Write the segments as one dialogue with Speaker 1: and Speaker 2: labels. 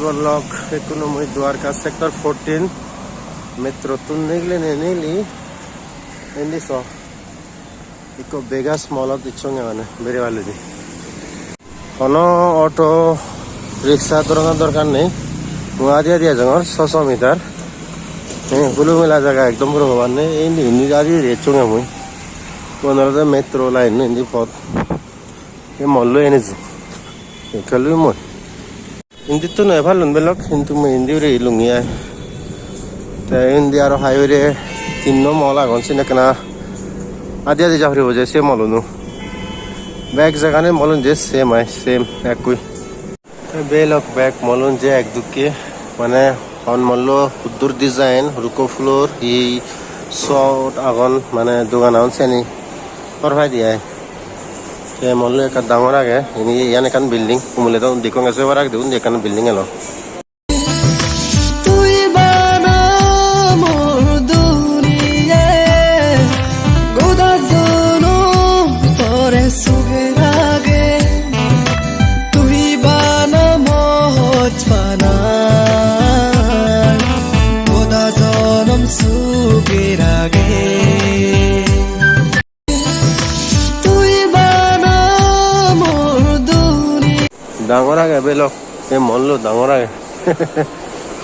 Speaker 1: Blok ekonomi Dwarka sector 14 metro tunnegle neneli endi so iko Vegas mall dichonge mane bere valudi kono auto rickshaw doranar dorkar nei muadia dia jangor 600 meter hulu mela jaga ekdom boro bane endi ni ari rechonge mui konarada metro line endi pot e mollo enezi ekalu moi hindi to na bhalon belok hintu mo hindi re ilungia ta hindi aro highway re tinno mall agon sinekna adia de jafri boje se molunu back jagane molun je same ai same ekui ta belok back molun je ek dukke মানে on mollo uddur design ruko floor hi short agon মানে dogan agon seni korbai diai ke mollo ka dangor age ini yan kan building kumule to dikong ase warak de undi kan building elo
Speaker 2: তুই বানা মোর দুনিয়া গোদা জনো তোরে সুগে লাগে তুই বানা মোহজ পানা গোদা জনম সুগে লাগে
Speaker 1: dangor age belok e mollo dangor age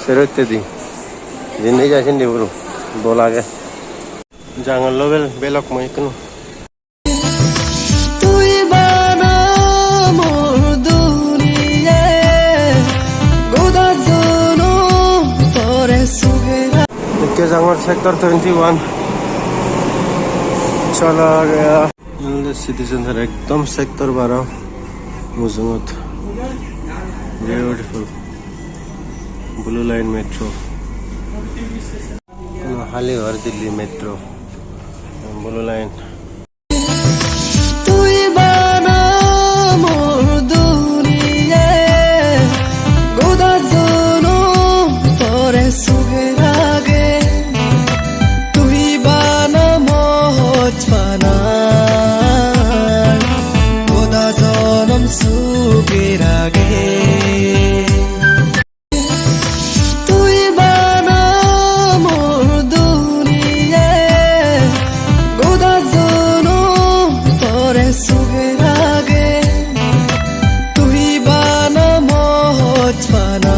Speaker 1: serotte di jinne jasin di buru bolage jangan lo belok moi kenu
Speaker 2: তুই বানা মোর দুনিয়া গোদা জনো তোরে সুগে
Speaker 1: ke jangor sector 21 chala gaya citizen har ekdom sector 12 muzungot beautiful blue line metro Halighar Delhi metro blue line
Speaker 2: তুই বানা মোর দুনিয়া গোদা জনো তোরে সুগে লাগে তুই বানা মোহজ পানা গোদা জনম সুগে লাগে তুই বানা মোর দুনিয়া গোদা জনো তোরে সুগে লাগে তুই বানা মোহজ পানা